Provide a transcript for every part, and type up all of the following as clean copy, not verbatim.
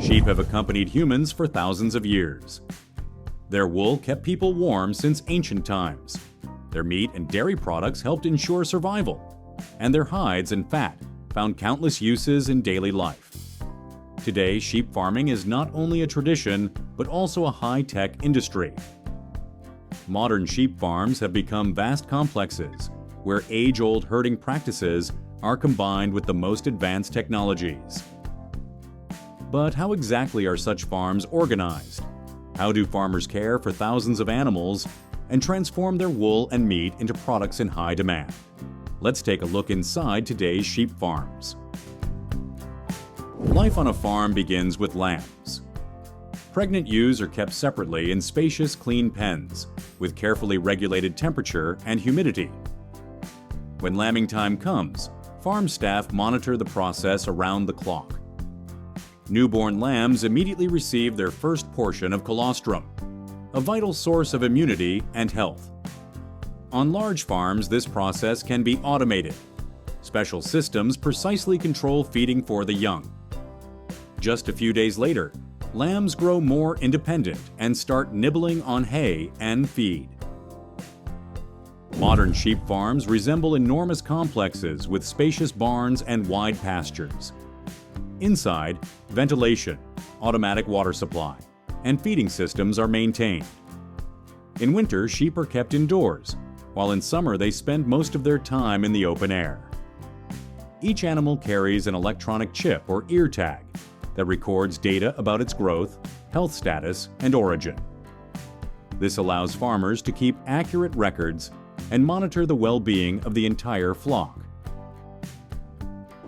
Sheep have accompanied humans for thousands of years. Their wool kept people warm since ancient times. Their meat and dairy products helped ensure survival, and their hides and fat found countless uses in daily life. Today, sheep farming is not only a tradition, but also a high-tech industry. Modern sheep farms have become vast complexes, where age-old herding practices are combined with the most advanced technologies. But how exactly are such farms organized? How do farmers care for thousands of animals and transform their wool and meat into products in high demand? Let's take a look inside today's sheep farms. Life on a farm begins with lambs. Pregnant ewes are kept separately in spacious, clean pens, with carefully regulated temperature and humidity. When lambing time comes, farm staff monitor the process around the clock. Newborn lambs immediately receive their first portion of colostrum, a vital source of immunity and health. On large farms, this process can be automated. Special systems precisely control feeding for the young. Just a few days later, lambs grow more independent and start nibbling on hay and feed. Modern sheep farms resemble enormous complexes with spacious barns and wide pastures. Inside, ventilation, automatic water supply, and feeding systems are maintained. In winter, sheep are kept indoors, while in summer they spend most of their time in the open air. Each animal carries an electronic chip or ear tag that records data about its growth, health status, and origin. This allows farmers to keep accurate records and monitor the well-being of the entire flock.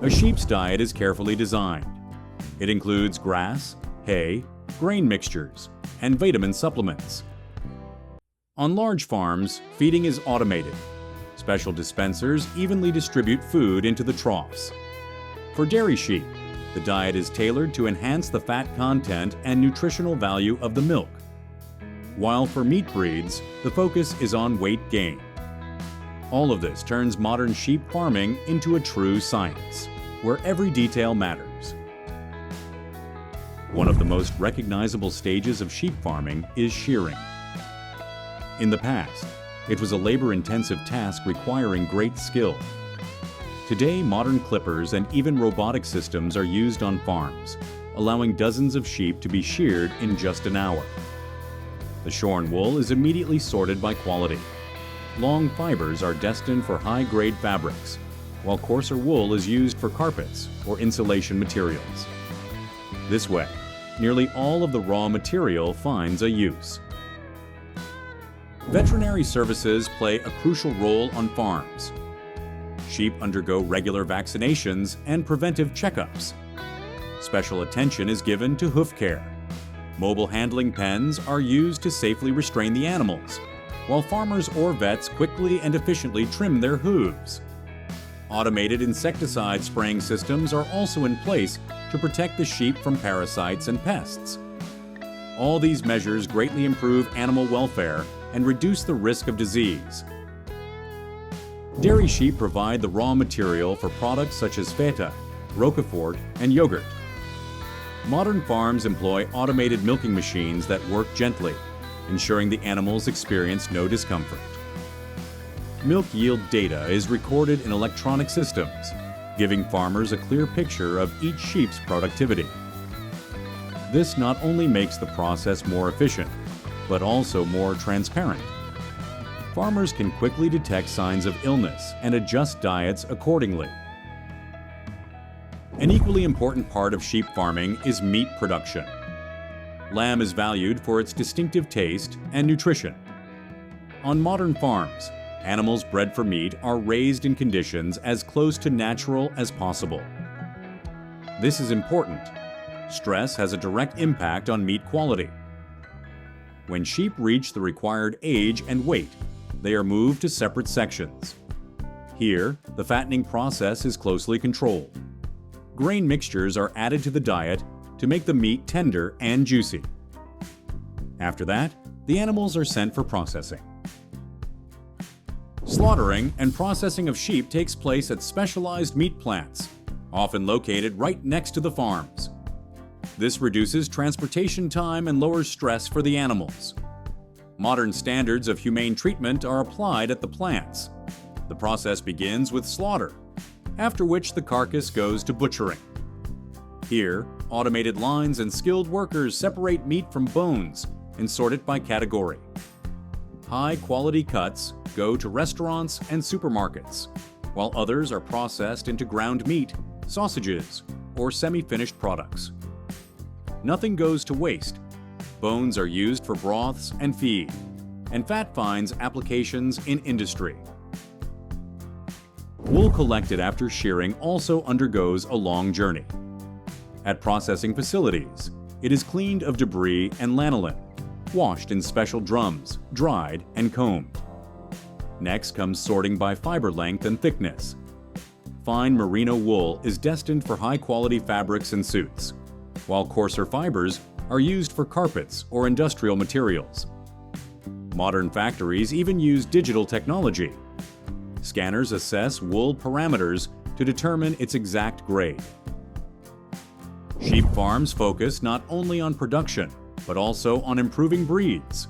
A sheep's diet is carefully designed. It includes grass, hay, grain mixtures, and vitamin supplements. On large farms, feeding is automated. Special dispensers evenly distribute food into the troughs. For dairy sheep, the diet is tailored to enhance the fat content and nutritional value of the milk. While for meat breeds, the focus is on weight gain. All of this turns modern sheep farming into a true science, where every detail matters. One of the most recognizable stages of sheep farming is shearing. In the past, it was a labor-intensive task requiring great skill. Today, modern clippers and even robotic systems are used on farms, allowing dozens of sheep to be sheared in just an hour. The shorn wool is immediately sorted by quality. Long fibers are destined for high-grade fabrics, while coarser wool is used for carpets or insulation materials. This way, nearly all of the raw material finds a use. Veterinary services play a crucial role on farms. Sheep undergo regular vaccinations and preventive checkups. Special attention is given to hoof care. Mobile handling pens are used to safely restrain the animals, while farmers or vets quickly and efficiently trim their hooves. Automated insecticide spraying systems are also in place to protect the sheep from parasites and pests. All these measures greatly improve animal welfare and reduce the risk of disease. Dairy sheep provide the raw material for products such as feta, roquefort, and yogurt. Modern farms employ automated milking machines that work gently, ensuring the animals experience no discomfort. Milk yield data is recorded in electronic systems, giving farmers a clear picture of each sheep's productivity. This not only makes the process more efficient, but also more transparent. Farmers can quickly detect signs of illness and adjust diets accordingly. An equally important part of sheep farming is meat production. Lamb is valued for its distinctive taste and nutrition. On modern farms, animals bred for meat are raised in conditions as close to natural as possible. This is important. Stress has a direct impact on meat quality. When sheep reach the required age and weight, they are moved to separate sections. Here, the fattening process is closely controlled. Grain mixtures are added to the diet to make the meat tender and juicy. After that, the animals are sent for processing. Slaughtering and processing of sheep takes place at specialized meat plants, often located right next to the farms. This reduces transportation time and lowers stress for the animals. Modern standards of humane treatment are applied at the plants. The process begins with slaughter, after which the carcass goes to butchering. Here, automated lines and skilled workers separate meat from bones and sort it by category. High-quality cuts go to restaurants and supermarkets, while others are processed into ground meat, sausages, or semi-finished products. Nothing goes to waste. Bones are used for broths and feed, and fat finds applications in industry. Wool collected after shearing also undergoes a long journey. At processing facilities, it is cleaned of debris and lanolin, washed in special drums, dried, and combed. Next comes sorting by fiber length and thickness. Fine merino wool is destined for high-quality fabrics and suits, while coarser fibers are used for carpets or industrial materials. Modern factories even use digital technology. Scanners assess wool parameters to determine its exact grade. Sheep farms focus not only on production, but also on improving breeds.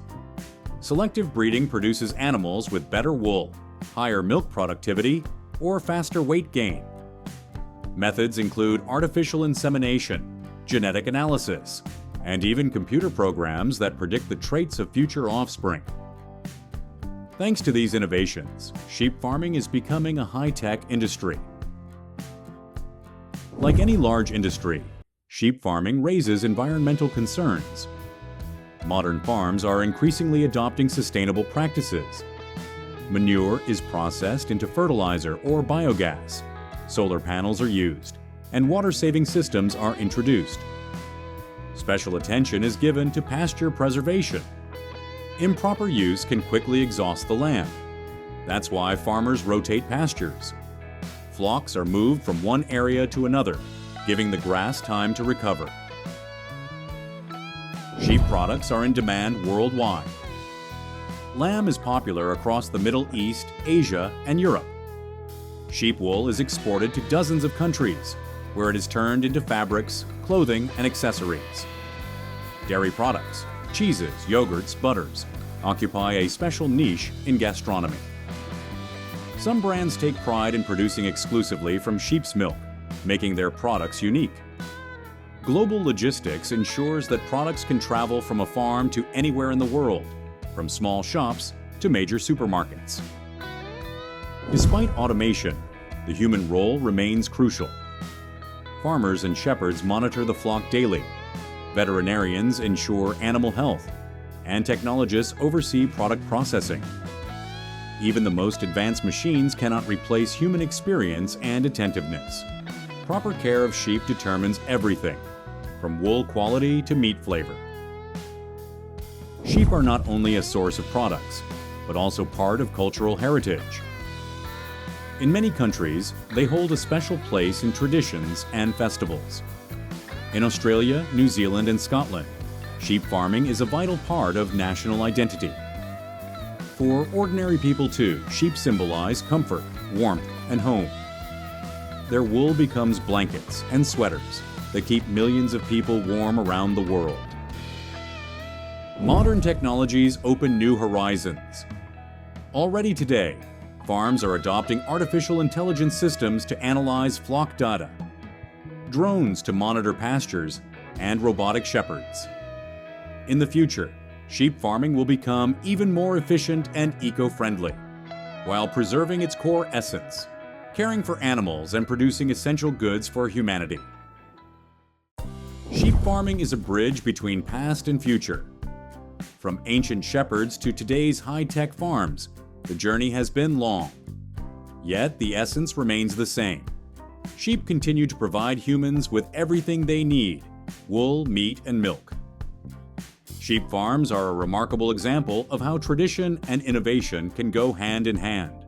Selective breeding produces animals with better wool, higher milk productivity, or faster weight gain. Methods include artificial insemination, genetic analysis, and even computer programs that predict the traits of future offspring. Thanks to these innovations, sheep farming is becoming a high-tech industry. Like any large industry, sheep farming raises environmental concerns. Modern farms are increasingly adopting sustainable practices. Manure is processed into fertilizer or biogas. Solar panels are used, and water-saving systems are introduced. Special attention is given to pasture preservation. Improper use can quickly exhaust the land. That's why farmers rotate pastures. Flocks are moved from one area to another, giving the grass time to recover. Sheep products are in demand worldwide. Lamb is popular across the Middle East, Asia, and Europe. Sheep wool is exported to dozens of countries, where it is turned into fabrics, clothing, and accessories. Dairy products, cheeses, yogurts, butters, occupy a special niche in gastronomy. Some brands take pride in producing exclusively from sheep's milk, making their products unique. Global logistics ensures that products can travel from a farm to anywhere in the world, from small shops to major supermarkets. Despite automation, the human role remains crucial. Farmers and shepherds monitor the flock daily. Veterinarians ensure animal health, and technologists oversee product processing. Even the most advanced machines cannot replace human experience and attentiveness. Proper care of sheep determines everything, from wool quality to meat flavor. Sheep are not only a source of products, but also part of cultural heritage. In many countries, they hold a special place in traditions and festivals. In Australia, New Zealand, and Scotland, sheep farming is a vital part of national identity. For ordinary people too, sheep symbolize comfort, warmth, and home. Their wool becomes blankets and sweaters that keep millions of people warm around the world. Modern technologies open new horizons. Already today, farms are adopting artificial intelligence systems to analyze flock data, drones to monitor pastures, and robotic shepherds. In the future, sheep farming will become even more efficient and eco-friendly, while preserving its core essence, caring for animals and producing essential goods for humanity. Sheep farming is a bridge between past and future. From ancient shepherds to today's high-tech farms, the journey has been long. Yet the essence remains the same. Sheep continue to provide humans with everything they need: wool, meat, and milk. Sheep farms are a remarkable example of how tradition and innovation can go hand in hand.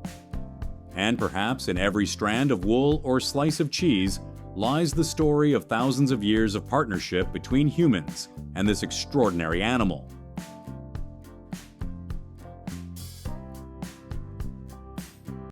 And perhaps in every strand of wool or slice of cheese lies the story of thousands of years of partnership between humans and this extraordinary animal.